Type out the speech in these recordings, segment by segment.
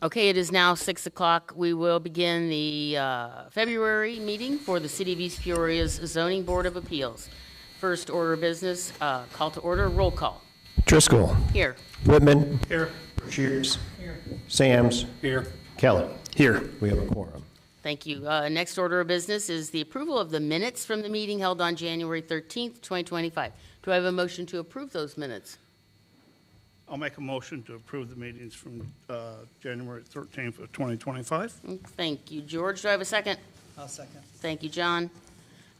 Okay, it is now 6 o'clock. We will begin the February meeting for the City of East Peoria's Zoning Board of Appeals. First order of business, call to order, roll call. Driscoll. Here. Whitman. Here. Shears. Here. Sams. Here. Kelly. Here. We have a quorum. Thank you. Next order of business is the approval of the minutes from the meeting held on January 13th, 2025. Do I have a motion to approve those minutes? I'll make a motion to approve the meetings from January 13th of 2025. Thank you, George. Do I have a second? I'll second. Thank you, John.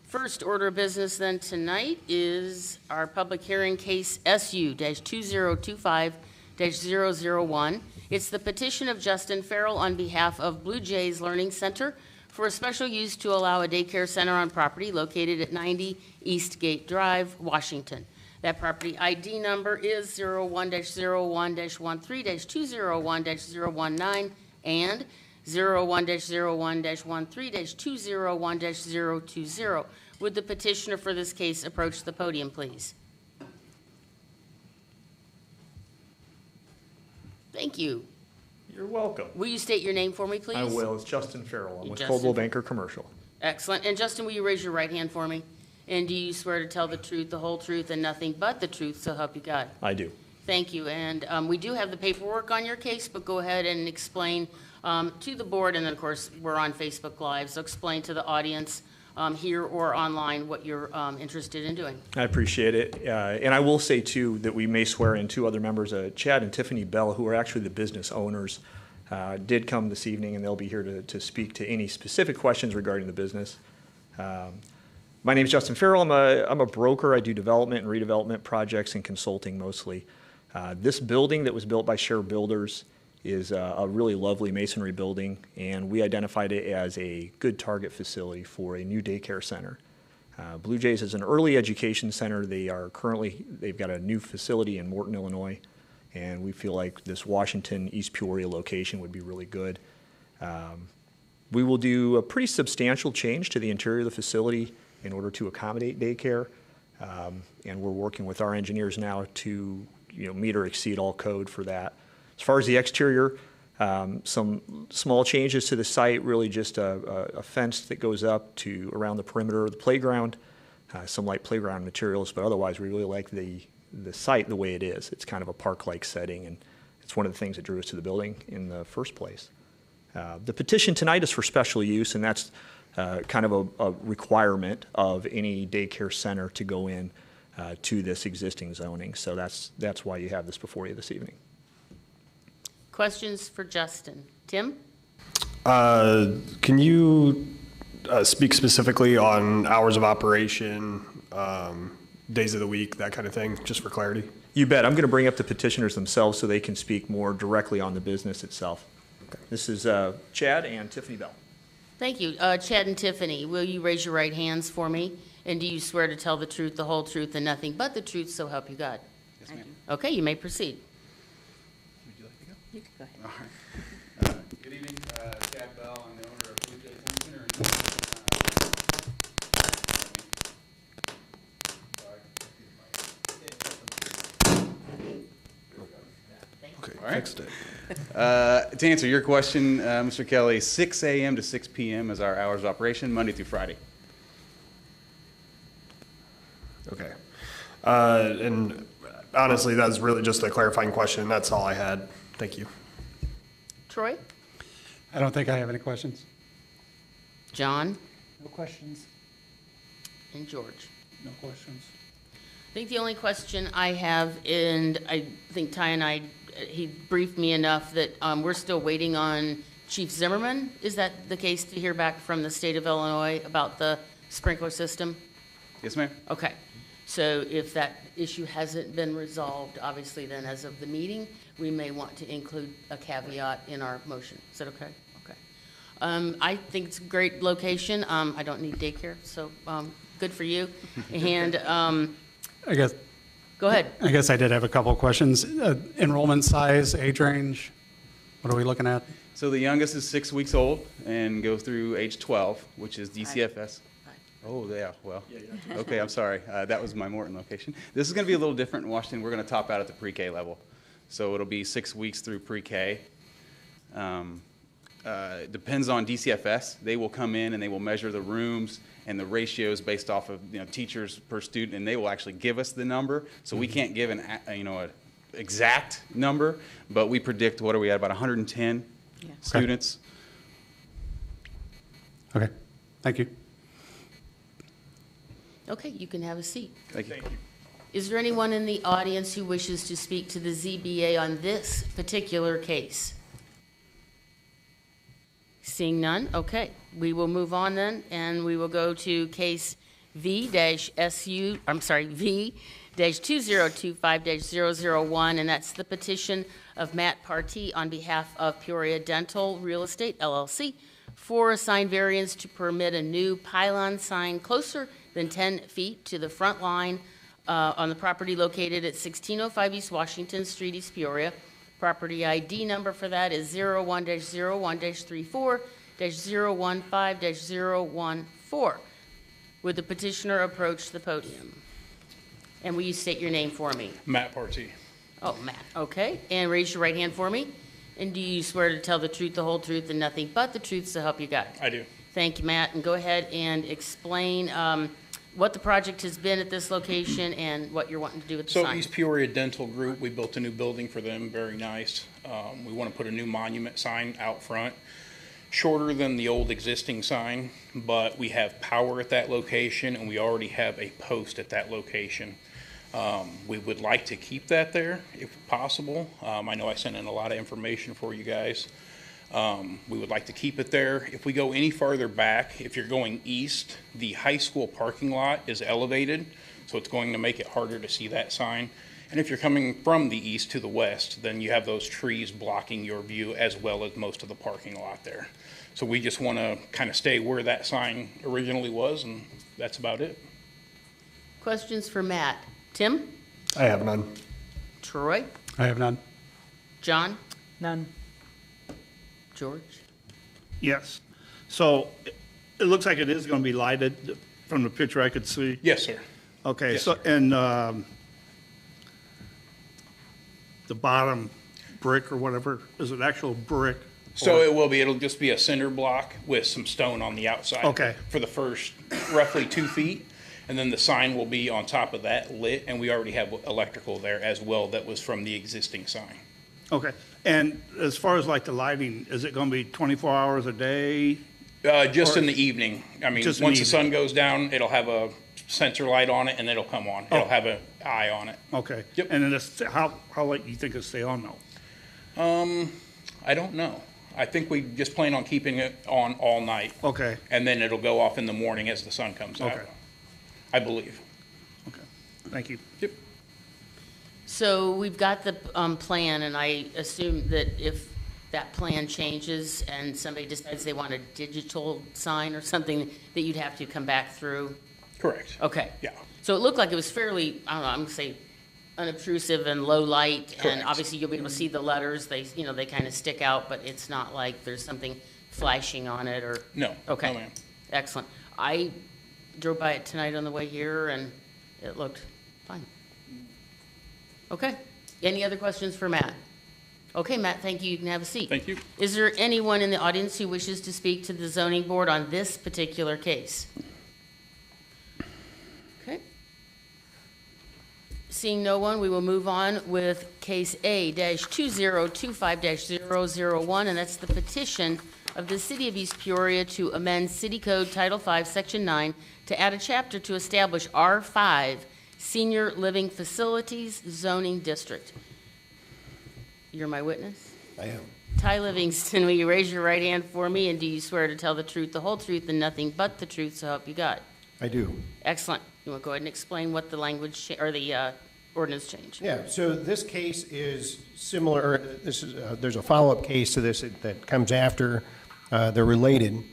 First order of business then tonight is our public hearing case SU-2025-001. It's the petition of Justin Farrell on behalf of Blue Jays Learning Center for a special use to allow a daycare center on property located at 90 Eastgate Drive, Washington. That property ID number is 01-01-13-201-019 and 01-01-13-201-020. Would the petitioner for this case approach the podium, please? Thank you. You're welcome. Will you state your name for me, please? I will. It's Justin Farrell. I'm with Justin. Coldwell Banker Commercial. Excellent. And Justin, will you raise your right hand for me? And do you swear to tell the truth, the whole truth, and nothing but the truth, so help you God? I do. Thank you. And we do have the paperwork on your case, but go ahead and explain to the board, and then, of course, we're on Facebook Live, so explain to the audience here or online what you're interested in doing. I appreciate it. And I will say, too, that we may swear in two other members, Chad and Tiffany Bell, who are actually the business owners, did come this evening, and they'll be here to speak to any specific questions regarding the business. My name is Justin Farrell. I'm a broker. I do development and redevelopment projects and consulting mostly. This building that was built by Share Builders is a really lovely masonry building, and we identified it as a good target facility for a new daycare center. Blue Jays is an early education center. They've got a new facility in Morton, Illinois, and we feel like this Washington East Peoria location would be really good. We will do a pretty substantial change to the interior of the facility in order to accommodate daycare, and we're working with our engineers now to meet or exceed all code for that. As far as the exterior, some small changes to the site, really just a fence that goes up to around the perimeter of the playground, some light playground materials, but otherwise we really like the site the way it is. It's kind of a park-like setting, and it's one of the things that drew us to the building in the first place. The petition tonight is for special use, and that's kind of a requirement of any daycare center to go in to this existing zoning. So that's why you have this before you this evening. Questions for Justin? Tim? Can you speak specifically on hours of operation, days of the week, that kind of thing, just for clarity? You bet. I'm going to bring up the petitioners themselves so they can speak more directly on the business itself. Okay. This is Chad and Tiffany Bell. Thank you. Chad and Tiffany, will you raise your right hands for me? And do you swear to tell the truth, the whole truth, and nothing but the truth, so help you God? Yes, ma'am. Okay, you may proceed. Would you like to go? You can go ahead. All right. Good evening, Chad Bell. I'm the owner of Blue Jays Home Center. Okay, All right. fixed it. To answer your question, Mr. Kelly, 6 a.m. to 6 p.m. is our hours of operation, Monday through Friday. Okay. And honestly, that's really just a clarifying question. That's all I had. Thank you. Troy? I don't think I have any questions. John? No questions. And George? No questions. I think the only question I have, and I think Ty and I, he briefed me enough that we're still waiting on Chief Zimmerman. Is that the case, to hear back from the state of Illinois about the sprinkler system? Yes, ma'am. Okay. So if that issue hasn't been resolved, obviously then as of the meeting, we may want to include a caveat in our motion. Is that okay? Okay. I think it's a great location. I don't need daycare, so good for you. And I guess. Go ahead. I guess I did have a couple of questions. Enrollment size, age range, what are we looking at? So the youngest is 6 weeks old and goes through age 12, which is DCFS. Oh, yeah, well, okay, I'm sorry. That was my Morton location. This is going to be a little different in Washington. We're going to top out at the pre-K level. So it'll be 6 weeks through pre-K. Depends on DCFS. They will come in and they will measure the rooms and the ratios based off of teachers per student, and they will actually give us the number. So we can't give an exact number, but we predict, what are we at, about 110 students. Okay, thank you. Okay, you can have a seat. Thank you. Is there anyone in the audience who wishes to speak to the ZBA on this particular case? Seeing none, okay. We will move on then, and we will go to case V-2025-001, and that's the petition of Matt Partee on behalf of Peoria Dental Real Estate LLC for a sign variance to permit a new pylon sign closer than 10 feet to the front line on the property located at 1605 East Washington Street, East Peoria. Property ID number for that is 01-01-34-015-014. Would the petitioner approach the podium? And will you state your name for me? Matt Partee. Oh, Matt, okay. And raise your right hand for me. And do you swear to tell the truth, the whole truth, and nothing but the truth, so help you God? I do. Thank you, Matt. And go ahead and explain what the project has been at this location and what you're wanting to do with the So sign. East Peoria Dental Group, we built a new building for them, very nice. We want to put a new monument sign out front, shorter than the old existing sign, but we have power at that location and we already have a post at that location. We would like to keep that there if possible. I know I sent in a lot of information for you guys. We would like to keep it there. If we go any farther back, if you're going east, the high school parking lot is elevated, so it's going to make it harder to see that sign. And if you're coming from the east to the west, then you have those trees blocking your view as well as most of the parking lot there. So we just want to kind of stay where that sign originally was, and that's about it. Questions for Matt? Tim? I have none. Troy? I have none. John? None. George? Yes. So it looks like it is going to be lighted from the picture I could see. Yes, sir. Okay, Yes, so, sir. and the bottom brick or whatever, is it actual brick? So Or- it'll just be a cinder block with some stone on the outside. Okay. For the first roughly 2 feet. And then the sign will be on top of that lit, and we already have electrical there as well that was from the existing sign. Okay, and as far as like the lighting, is it going to be 24 hours a day? Just Or- in the evening. I mean, Just in the once the sun evening. goes down, it'll have a sensor light on it and it'll come on. It'll Oh. have an eye on it. Okay. Yep. And then how late do you think it'll stay on though? I don't know. I think we just plan on keeping it on all night. Okay, And then it'll go off in the morning as the sun comes out. Okay. I believe. okay, thank you. Yep. So we've got the plan, and I assume that if that plan changes and somebody decides they want a digital sign or something, that you'd have to come back through? Correct. Okay. Yeah. So it looked like it was fairly, I don't know, I'm gonna say unobtrusive and low light, and Correct. obviously you'll be able to see the letters, they kind of stick out, but it's not like there's something flashing on it or? No. Okay. No, ma'am. Excellent. I drove by it tonight on the way here, and it looked fine. Okay. Any other questions for Matt? Okay, Matt, thank you. You can have a seat. Thank you. Is there anyone in the audience who wishes to speak to the zoning board on this particular case? Okay. Seeing no one, we will move on with case A-2025-001, and that's the petition of the City of East Peoria to amend City Code Title V, Section 9, to add a chapter to establish R5 Senior Living Facilities Zoning District. You're my witness? I am. Ty Livingston, will you raise your right hand for me, and do you swear to tell the truth, the whole truth, and nothing but the truth, so help you God? I do. Excellent. You want to go ahead and explain what the language, or the ordinance change? Yeah, so this case is similar, or this is, there's a follow-up case to this that comes after. They're related.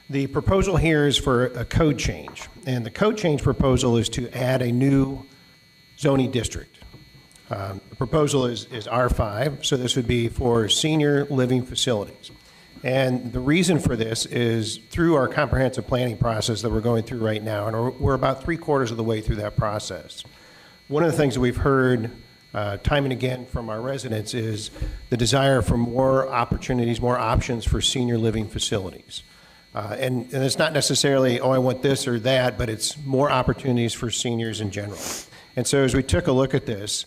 The proposal here is for a code change, and the code change proposal is to add a new zoning district. The proposal is R5, so this would be for senior living facilities. And the reason for this is through our comprehensive planning process that we're going through right now, and we're about 3/4 of the way through that process. One of the things that we've heard time and again from our residents is the desire for more opportunities, more options for senior living facilities. And it's not necessarily, oh, I want this or that, but it's more opportunities for seniors in general. And so as we took a look at this,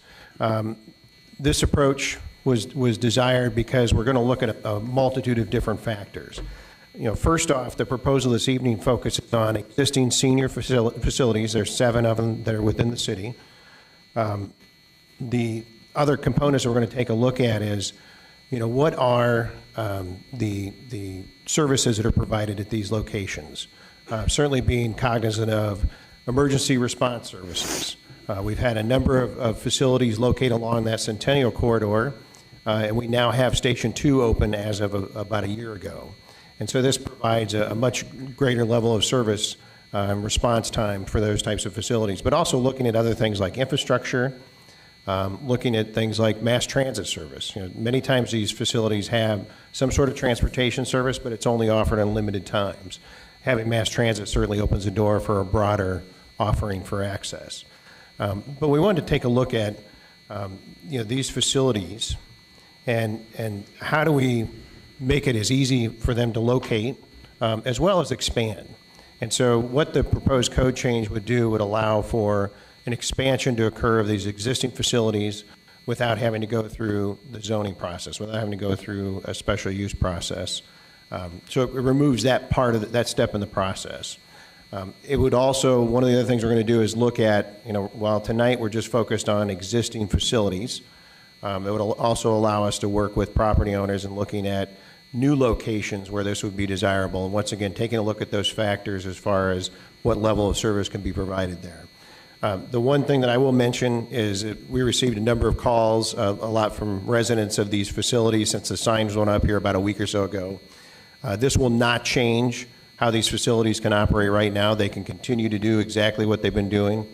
this approach was desired because we're going to look at a multitude of different factors. First off, the proposal this evening focuses on existing senior facilities. There's 7 of them that are within the city. The other components that we're going to take a look at is, what are the services that are provided at these locations? Certainly being cognizant of emergency response services. We've had a number of facilities located along that Centennial Corridor, and we now have Station 2 open as of about a year ago. And so this provides a much greater level of service and response time for those types of facilities, but also looking at other things like infrastructure, looking at things like mass transit service. Many times these facilities have some sort of transportation service, but it's only offered on limited times. Having mass transit certainly opens the door for a broader offering for access. But we wanted to take a look at these facilities and how do we make it as easy for them to locate as well as expand. And so what the proposed code change would do would allow for an expansion to occur of these existing facilities without having to go through the zoning process, without having to go through a special use process. So it removes that part of that step in the process. It would also, one of the other things we're going to do is look at, while tonight we're just focused on existing facilities, it would also allow us to work with property owners and looking at new locations where this would be desirable. And once again, taking a look at those factors as far as what level of service can be provided there. The one thing that I will mention is that we received a number of calls, a lot from residents of these facilities since the signs went up here about a week or so ago. This will not change how these facilities can operate right now. They can continue to do exactly what they've been doing.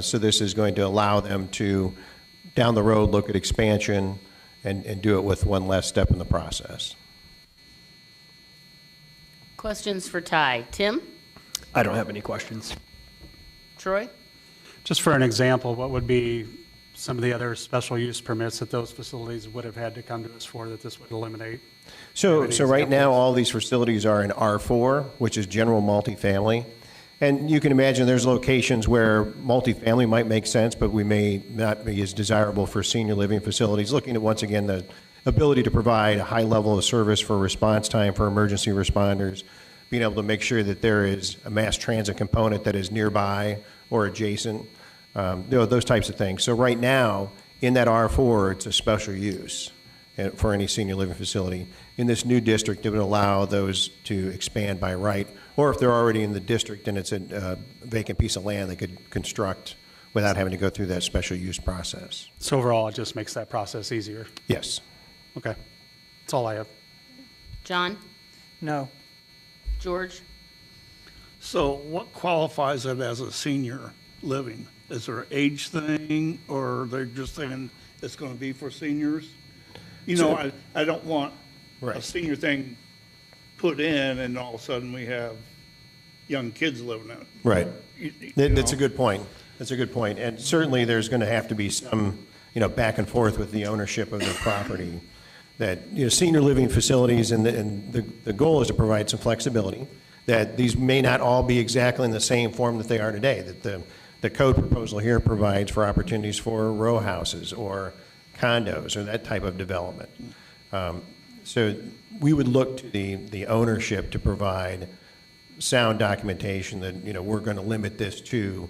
So this is going to allow them to, down the road, look at expansion and do it with one less step in the process. Questions for Ty? Tim? I don't have any questions. Troy? Just for an example, what would be some of the other special use permits that those facilities would have had to come to us for that this would eliminate? So right now, all these facilities are in R4, which is general multifamily. And you can imagine there's locations where multifamily might make sense, but we may not be as desirable for senior living facilities. Looking at, once again, the ability to provide a high level of service for response time for emergency responders, being able to make sure that there is a mass transit component that is nearby or adjacent, those types of things. So right now, in that R4, it's a special use for any senior living facility. In this new district, it would allow those to expand by right, or if they're already in the district and it's a vacant piece of land, they could construct without having to go through that special use process. So overall, it just makes that process easier. Yes. Okay. That's all I have. John? No. George? So what qualifies it as a senior living? Is there an age thing, or they're just saying it's going to be for seniors? I don't want a senior thing put in and all of a sudden we have young kids living in it. Right. That's a good point. That's a good point. And certainly there's going to have to be some, back and forth with the ownership of the property. That, senior living facilities and the goal is to provide some flexibility, that these may not all be exactly in the same form that they are today, that the code proposal here provides for opportunities for row houses or condos or that type of development. So we would look to the ownership to provide sound documentation that, we're going to limit this to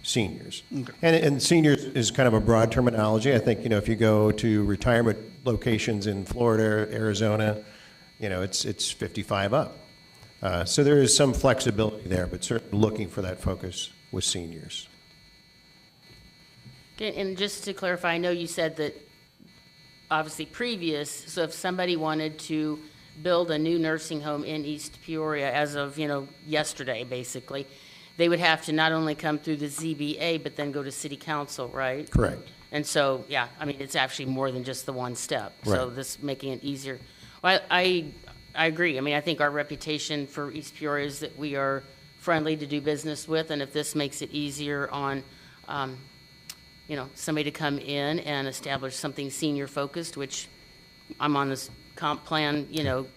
seniors. Okay. And seniors is kind of a broad terminology. I think, if you go to retirement locations in Florida, Arizona, it's 55 up. So there is some flexibility there, but certainly looking for that focus with seniors. Okay, and just to clarify, I know you said that obviously previous, so if somebody wanted to build a new nursing home in East Peoria as of, yesterday, basically, they would have to not only come through the ZBA, but then go to city council, right? Correct. And so, yeah, it's actually more than just the one step. So Right. this making it easier. Well, I agree. I think our reputation for East Peoria is that we are friendly to do business with, and if this makes it easier on somebody to come in and establish something senior-focused, which I'm on this comp plan,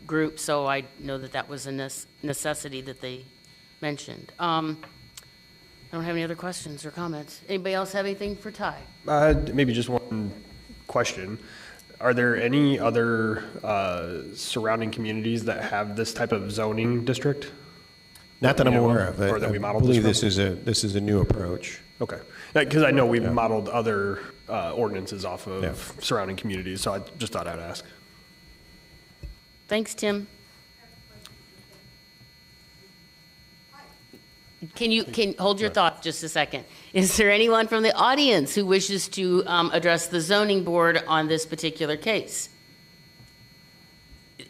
group, so I know that that was a necessity that they mentioned. I don't have any other questions or comments. Anybody else have anything for Ty? Maybe just one question. Are there any other surrounding communities that have this type of zoning district? Not that I'm aware of. Or that we I modeled believe this this is a new approach. Okay. Because I know we've modeled other ordinances off of Yeah. surrounding communities, so I just thought I'd ask. Thanks, Tim. Can hold your thought just a second? Is there anyone from the audience who wishes to address the zoning board on this particular case?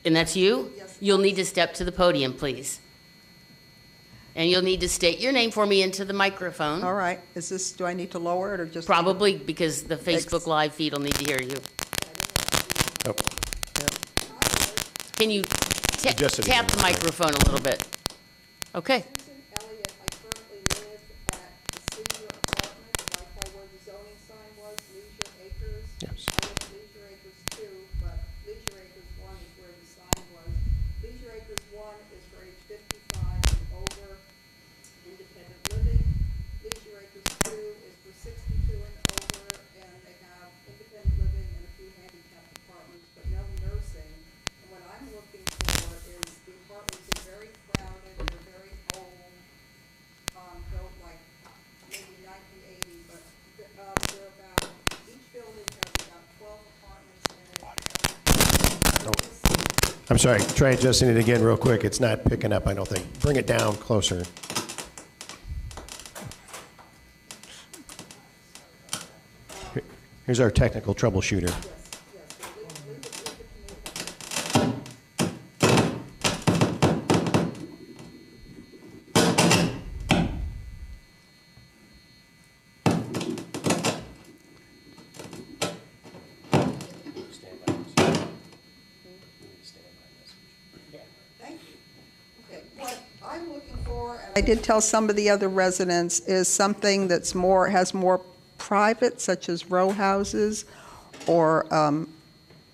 And that's you? Yes. You'll need to step to the podium, please. And you'll need to state your name for me into the microphone. All right, do I need to lower it or just? Probably, because the Facebook Live feed will need to hear you. Oh, Can you Adjust it tap again. the microphone a little bit? Okay. Susan Elliott, I currently live at the senior apartment, right by where the zoning sign was, Leisure Acres. Yes. I live at Leisure Acres 2, but Leisure Acres 1 is where the sign was. Leisure Acres 1 is for age 55 and over, independent living. Leisure Acres 2 is for 62 and over, and they have independent living and a few handicapped apartments, but no nursing. And what I'm looking for is the apartments are very crowded, they're very old, built like maybe 1980, but they're about, each building has about 12 apartments in it. I'm sorry, try adjusting it again real quick. It's not picking up, I don't think. Bring it down closer. Here's our technical troubleshooter. Thank you. Okay, what I'm looking for, and I did tell some of the other residents, is something that's has more private, such as row houses or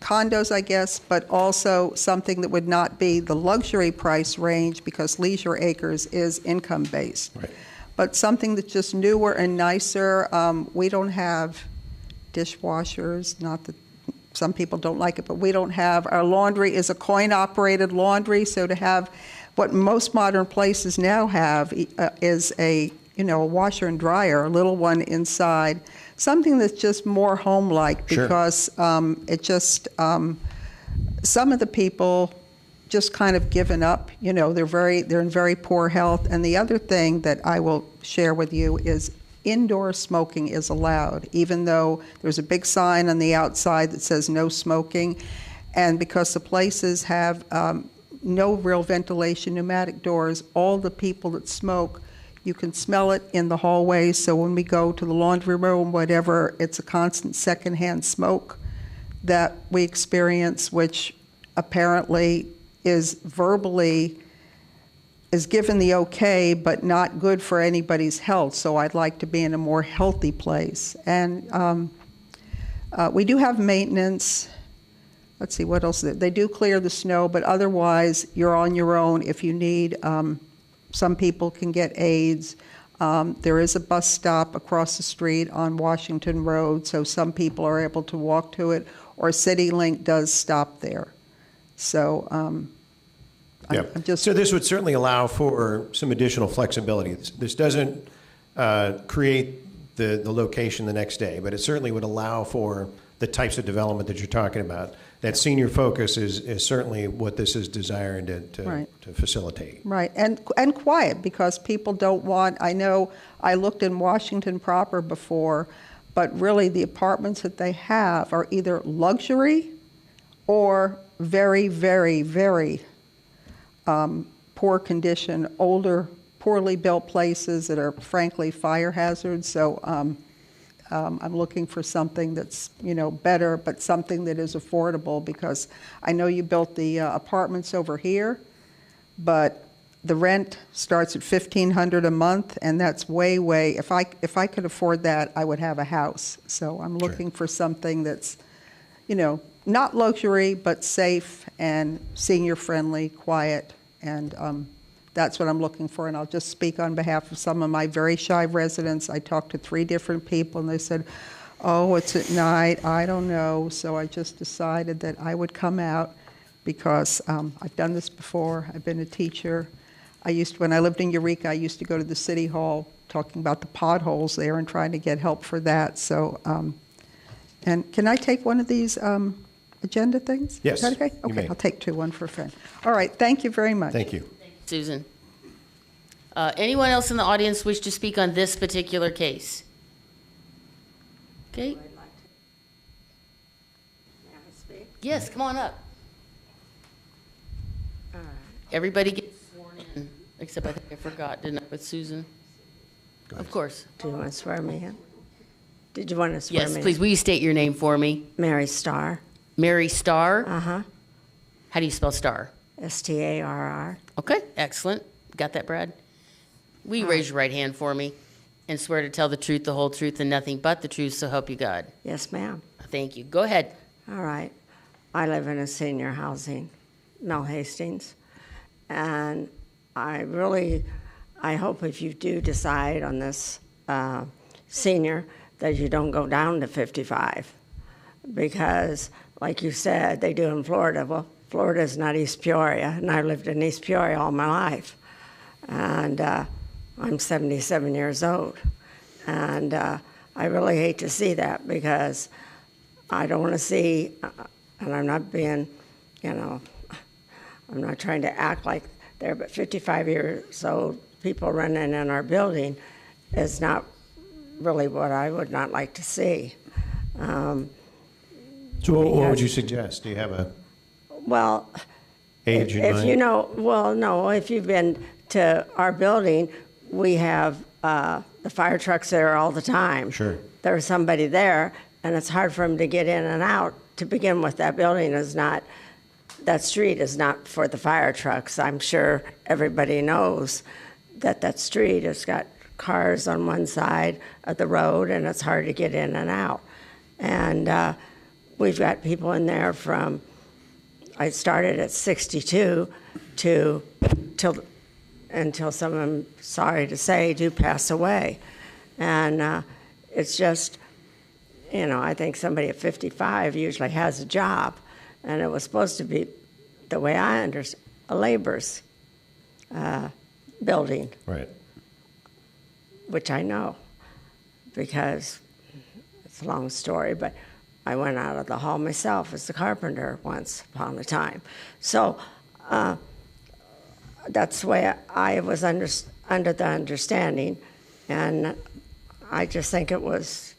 condos, I guess, but also something that would not be the luxury price range because Leisure Acres is income-based. Right. But something that's just newer and nicer. We don't have dishwashers, not that some people don't like it, but we don't have, our laundry is a coin-operated laundry, so to have what most modern places now have is a washer and dryer, a little one inside, something that's just more home-like Sure. because it just, some of the people just kind of given up, they're in very poor health. And the other thing that I will share with you is indoor smoking is allowed, even though there's a big sign on the outside that says no smoking. And because the places have no real ventilation, pneumatic doors, all the people that smoke, you can smell it in the hallways. So when we go to the laundry room, whatever, it's a constant secondhand smoke that we experience, which apparently is given the okay, but not good for anybody's health. So I'd like to be in a more healthy place. And we do have maintenance. Let's see, what else? They do clear the snow, but otherwise you're on your own if you need. Some people can get aids. There is a bus stop across the street on Washington Road, so some people are able to walk to it, or CityLink does stop there. So Yeah. I'm just... So this would certainly allow for some additional flexibility. This doesn't create the location the next day, but it certainly would allow for the types of development that you're talking about. That senior focus is certainly what this is designed Right. to facilitate. Right, and quiet, because people don't want, I know I looked in Washington proper before, but really the apartments that they have are either luxury or very, very, very poor condition, older, poorly built places that are frankly fire hazards. So I'm looking for something that's, better, but something that is affordable, because I know you built the apartments over here, but the rent starts at $1,500 a month, and that's way, if I could afford that, I would have a house. So I'm looking for something that's, not luxury, but safe and senior-friendly, quiet, and that's what I'm looking for. And I'll just speak on behalf of some of my very shy residents. I talked to 3 different people, and they said, oh, it's at night, I don't know. So I just decided that I would come out because I've done this before. I've been a teacher. When I lived in Eureka, I used to go to the city hall talking about the potholes there and trying to get help for that. So, and can I take one of these agenda things? Yes, Is that okay? you may. Okay, I'll take 2, one for a friend. All right, thank you very much. Thank you. Susan. Anyone else in the audience wish to speak on this particular case? Okay. Yes, come on up. Everybody gets sworn in, except I think I forgot, didn't I, with Susan? Of course. Do you want to swear me in? Did you want to swear me in? Yes, please, will you state your name for me? Mary Starr. Mary Starr? Uh-huh. How do you spell Starr? Starr. Okay, excellent. Got that, Brad? Will you raise your right hand for me and swear to tell the truth, the whole truth, and nothing but the truth, so help you God? Yes, ma'am. Thank you. Go ahead. All right. I live in a senior housing, Mel Hastings. And I hope if you do decide on this senior that you don't go down to 55. Because, like you said, they do in Florida. Well, Florida is not East Peoria, and I've lived in East Peoria all my life. And I'm 77 years old. And I really hate to see that because I don't want to see, and I'm not being, I'm not trying to act like they're, but 55 years old people running in our building is not really what I would not like to see. So what would you suggest? Do you have a Well, age in if mind? you know, well, no, if you've been to our building, we have the fire trucks there all the time. Sure. There's somebody there, and it's hard for them to get in and out. To begin with, that building is not, that street is not for the fire trucks. I'm sure everybody knows that that street has got cars on one side of the road, and it's hard to get in and out. And we've got people in there from, I started at 62 until some of them, sorry to say, do pass away. And it's just, I think somebody at 55 usually has a job. And it was supposed to be, the way I understand, a labor's building, Right. which I know because it's a long story, but I went out of the hall myself as a carpenter once upon a time. So that's the way I was under the understanding, and I just think it was,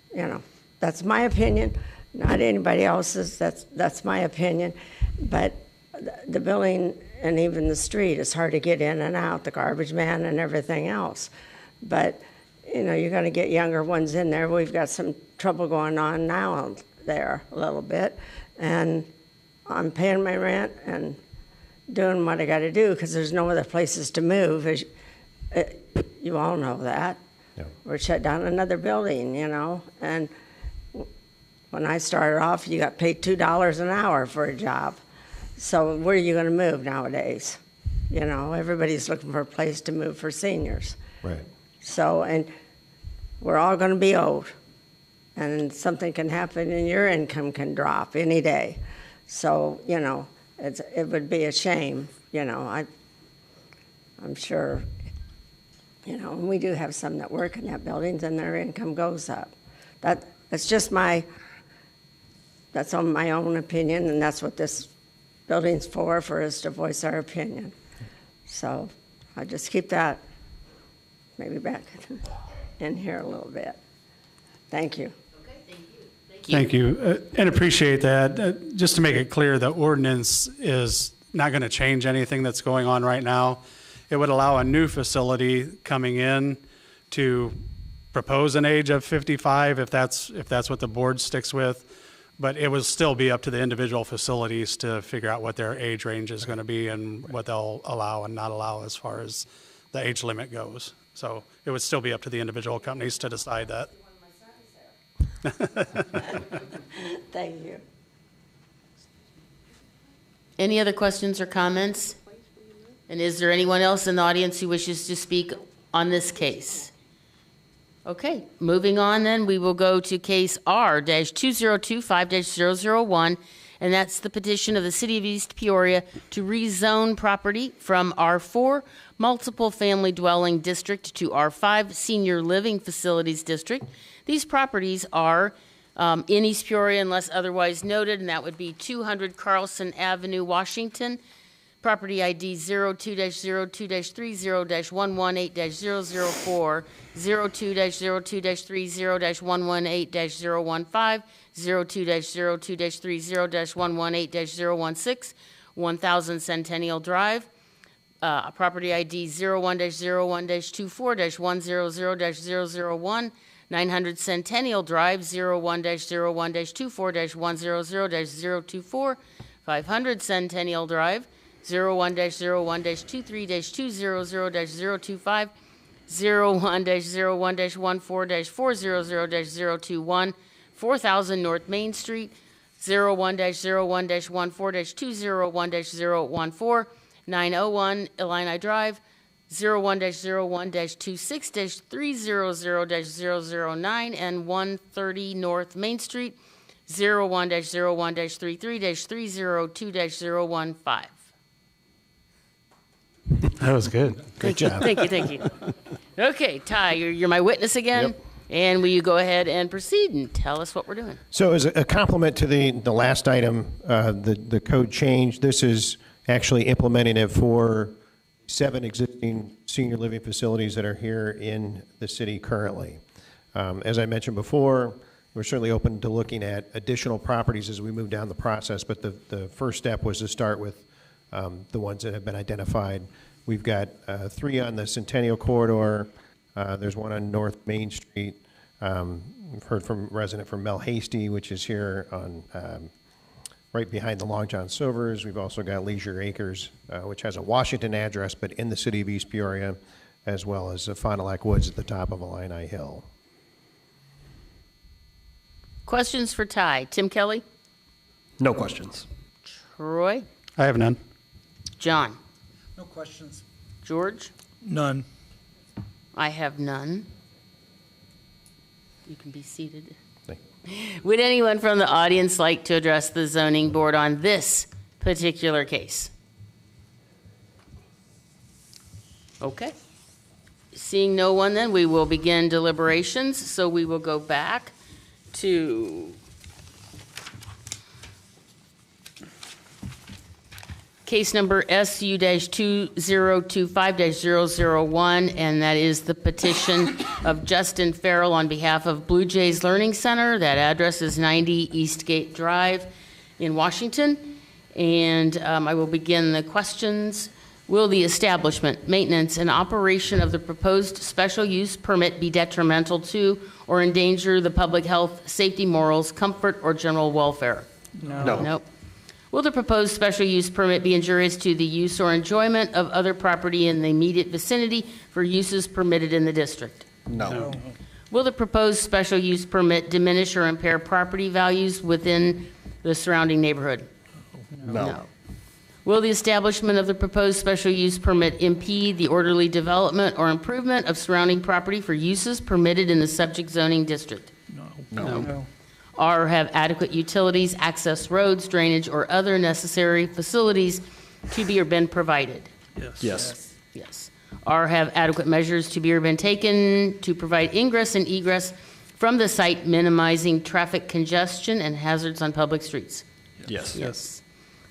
that's my opinion, not anybody else's. That's my opinion. But the building and even the street is hard to get in and out, the garbage man and everything else. But, you're going to get younger ones in there. We've got some trouble going on now there a little bit. And I'm paying my rent and doing what I got to do because there's no other places to move. You all know that. Yeah. We're shut down another building, And when I started off, you got paid $2 an hour for a job. So where are you going to move nowadays? Everybody's looking for a place to move for seniors. Right. So, and we're all going to be old. And something can happen and your income can drop any day. So, it would be a shame, I'm sure, and we do have some that work in that building, and their income goes up. That's just that's on my own opinion, and that's what this building's for us to voice our opinion. So I just keep that maybe back in here a little bit. Thank you. Thank you, and appreciate that. Just to make it clear, the ordinance is not going to change anything that's going on right now. It would allow a new facility coming in to propose an age of 55, if that's what the board sticks with. But it would still be up to the individual facilities to figure out what their age range is going to be and what they'll allow and not allow as far as the age limit goes. So it would still be up to the individual companies to decide that. Thank you. Any other questions or comments? And is there anyone else in the audience who wishes to speak on this case? Okay, moving on then, we will go to case R-2025-001, and that's the petition of the City of East Peoria to rezone property from R4 Multiple Family Dwelling District to R5 Senior Living Facilities District. These properties are in East Peoria unless otherwise noted, and that would be 200 Carlson Avenue, Washington. Property ID 02-02-30-118-004, 02-02-30-118-015, 02-02-30-118-016, 1000 Centennial Drive. Property ID 01-01-24-100-001, 900 Centennial Drive, 01-01-24-100-024, 500 Centennial Drive, 01-01-23-200-025, 01-01-14-400-021, 4000 North Main Street, 01-01-14-201-014, 901 Illini Drive, 01-01-26-300-009, and 130 North Main Street, 01-01-33-302-015. That was good. Great job. Thank you, thank you. Okay, Ty, you're my witness again. Yep. And will you go ahead and proceed and tell us what we're doing? So as a complement to the last item, the code change, this is actually implementing it for 7 existing senior living facilities that are here in the city currently. As I mentioned before, we're certainly open to looking at additional properties as we move down the process, but the first step was to start with the ones that have been identified. We've got 3 on the Centennial Corridor. There's one on North Main Street. We've heard from a resident from Mel Hasty, which is here on right behind the Long John Silver's. We've also got Leisure Acres, which has a Washington address, but in the city of East Peoria, as well as Fond du Lac Woods at the top of Illini Hill. Questions for Ty? Tim Kelly? No questions. Troy? I have none. John? No questions. George? None. I have none. You can be seated. Thank Would anyone from the audience like to address the zoning board on this particular case? Okay. Seeing no one, then we will begin deliberations. So we will go back to case number SU-2025-001, and that is the petition of Justin Farrell on behalf of Blue Jays Learning Center. That address is 90 Eastgate Drive in Washington. And I will begin the questions. Will the establishment, maintenance, and operation of the proposed special use permit be detrimental to or endanger the public health, safety, morals, comfort, or general welfare? No. Nope. Will the proposed special use permit be injurious to the use or enjoyment of other property in the immediate vicinity for uses permitted in the district? No. Will the proposed special use permit diminish or impair property values within the surrounding neighborhood? No. Will the establishment of the proposed special use permit impede the orderly development or improvement of surrounding property for uses permitted in the subject zoning district? No. Or have adequate utilities, access roads, drainage, or other necessary facilities to be or been provided? Yes. Yes. Or have adequate measures to be or been taken to provide ingress and egress from the site, minimizing traffic congestion and hazards on public streets? Yes. Yes.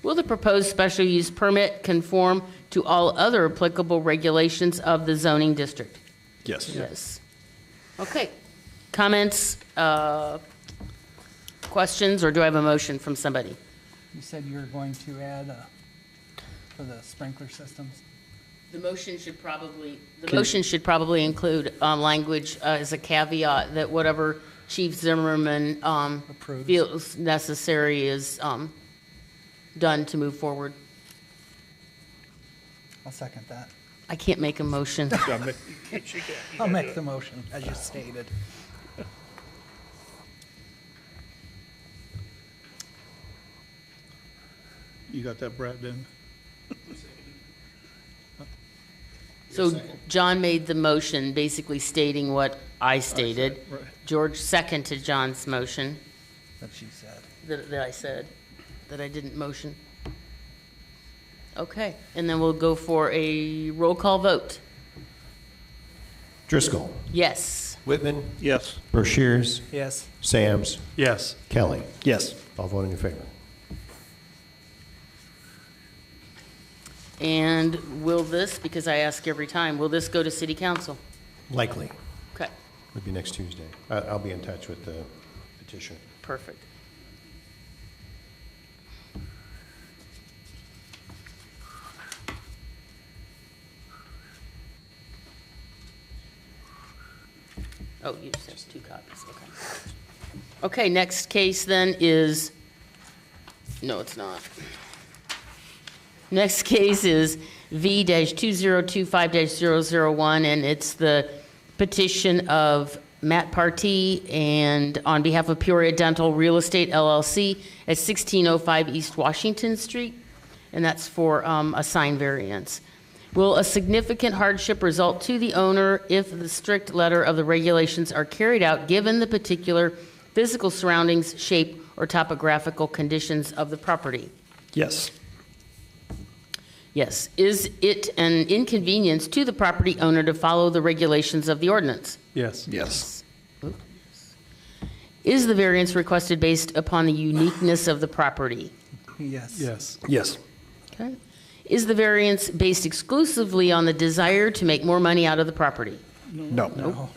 Will the proposed special use permit conform to all other applicable regulations of the zoning district? Yes. Yes. Okay. Comments, questions, or do I have a motion from somebody? You said you were going to add for the sprinkler systems. The motion should probably include language as a caveat that whatever Chief Zimmerman Approves. feels necessary is done to move forward. I'll second that. I can't make a motion. I'll make the motion, as you stated. You got that, Brad, then? So John made the motion, basically stating what I stated. right. George seconded John's motion That she said. that I said, that I didn't motion. Okay, and then we'll go for a roll call vote. Driscoll. Yes. Whitman. Yes. Brashears. Yes. Sams. Yes. Kelly. Yes. All voting in favor. And will this, because I ask every time, will this go to city council? Likely. Okay, Would be next Tuesday. I'll be in touch with the petitioner. perfect. Oh, you just have 2 copies, okay. Okay, next case then is, no, it's not. Next case is V-2025-001, and it's the petition of Matt Partee and on behalf of Peoria Dental Real Estate LLC at 1605 East Washington Street, and that's for a sign variance. Will a significant hardship result to the owner if the strict letter of the regulations are carried out, given the particular physical surroundings, shape, or topographical conditions of the property? Yes. Yes. Is it an inconvenience to the property owner to follow the regulations of the ordinance? Yes. Yes. Is the variance requested based upon the uniqueness of the property? Yes. Yes. Yes. Okay. Is the variance based exclusively on the desire to make more money out of the property? No. No.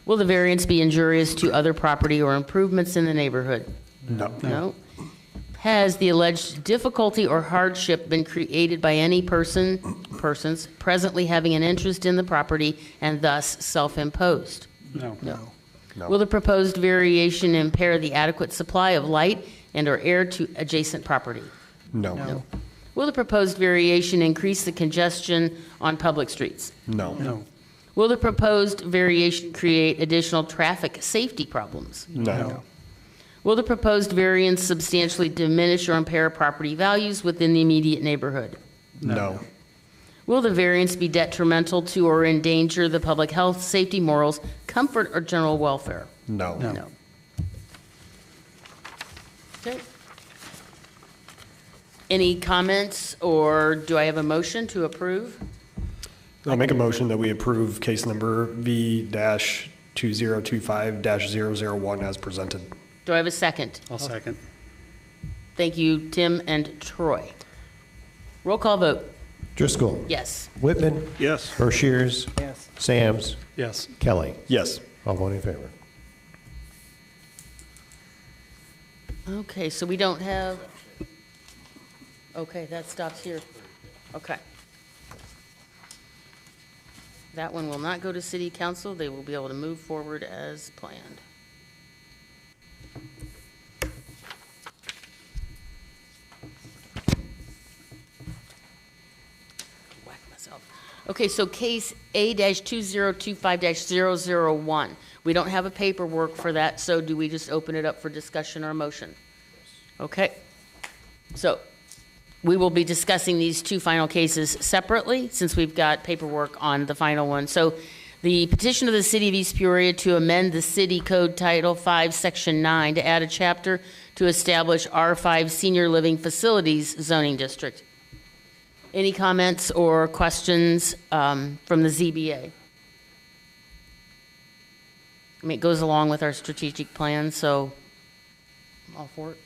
Will the variance be injurious to other property or improvements in the neighborhood? No. No. Has the alleged difficulty or hardship been created by any persons presently having an interest in the property and thus self-imposed? No. No. No. Will the proposed variation impair the adequate supply of light and/or air to adjacent property? No. No. Will the proposed variation increase the congestion on public streets? No. No. Will the proposed variation create additional traffic safety problems? No. Will the proposed variance substantially diminish or impair property values within the immediate neighborhood? No. Will the variance be detrimental to or endanger the public health, safety, morals, comfort, or general welfare? No. No. Okay. Any comments, or do I have a motion to approve? I'll make a motion that we approve case number V-2025-001 as presented. Do I have a second? I'll second. Thank you, Tim and Troy. Roll call vote. Driscoll. Yes. Whitman. Yes. Brashears. Yes. Sams. Yes. Kelly. Yes. All voting in favor. Okay, so we don't have, okay, that stops here. Okay. That one will not go to city council. They will be able to move forward as planned. Whack myself. Okay, so case A-2025-001. We don't have a paperwork for that, so do we just open it up for discussion or motion? Okay. So we will be discussing these 2 final cases separately since we've got paperwork on the final one. So the petition of the City of East Peoria to amend the City Code Title 5, Section 9 to add a chapter to establish R5 Senior Living Facilities Zoning District. Any comments or questions from the ZBA? I mean, it goes along with our strategic plan, so I'm all for it.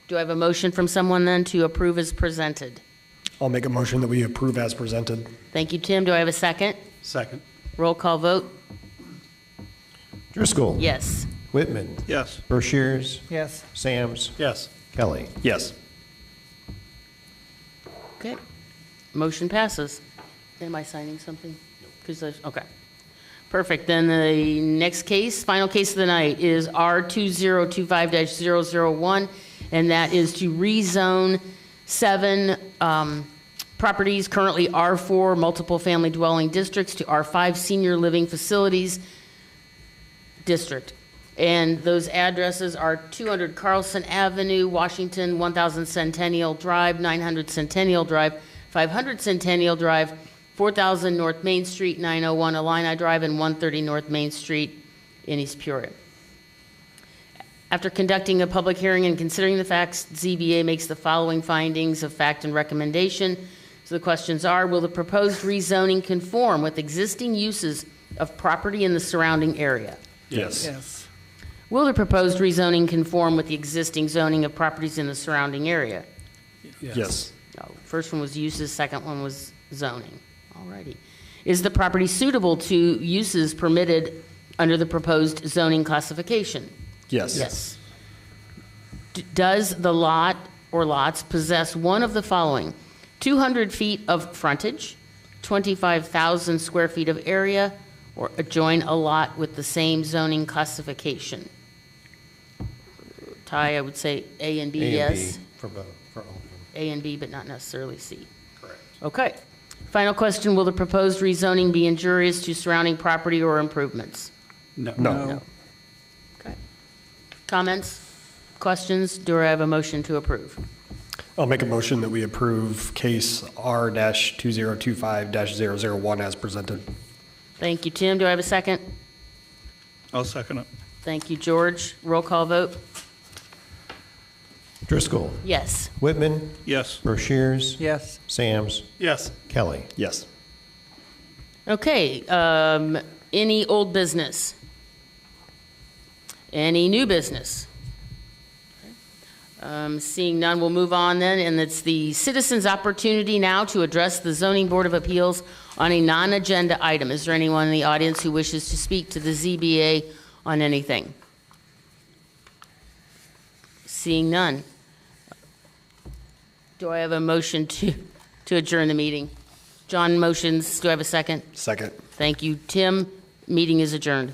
Do I have a motion from someone then to approve as presented? I'll make a motion that we approve as presented. Thank you, Tim. Do I have a second? Second. Roll call vote? Driscoll. Yes. Whitman. Yes. Brashears. Yes. Sams. Yes. Kelly. Yes. Okay. Motion passes. Am I signing something? 'Cause okay. Perfect. Then the next case, final case of the night, is R2025-001, and that is to rezone 7 properties currently R4 multiple family dwelling districts to R5 senior living facilities district. And those addresses are 200 Carlson Avenue, Washington, 1000 Centennial Drive, 900 Centennial Drive, 500 Centennial Drive, 4000 North Main Street, 901 Illini Drive, and 130 North Main Street in East Peoria. After conducting a public hearing and considering the facts, ZBA makes the following findings of fact and recommendation. So the questions are, will the proposed rezoning conform with existing uses of property in the surrounding area? Yes. Yes. Will the proposed rezoning conform with the existing zoning of properties in the surrounding area? Yes. No. First one was uses, second one was zoning. Alrighty. Is the property suitable to uses permitted under the proposed zoning classification? Yes. Yes. Does the lot or lots possess one of the following: 200 feet of frontage, 25,000 square feet of area, or adjoin a lot with the same zoning classification? Ty, I would say A and B, yes. For both, for all of them. A and B, but not necessarily C. Correct. Okay. Final question, will the proposed rezoning be injurious to surrounding property or improvements? No. No. Okay. Comments? Questions? Do I have a motion to approve? I'll make a motion that we approve case R-2025-001 as presented. Thank you, Tim. Do I have a second? I'll second it. Thank you, George. Roll call vote? Driscoll, Yes. Whitman, Yes. Broshiers, Yes. Sams, Yes. Kelly. Yes. Okay, any old business? Any new business? Seeing none, we'll move on then, and it's the citizens' opportunity now to address the Zoning Board of Appeals on a non-agenda item. Is there anyone in the audience who wishes to speak to the ZBA on anything? Seeing none. Do I have a motion to adjourn the meeting? John motions. Do I have a second? Second. Thank you, Tim. Meeting is adjourned.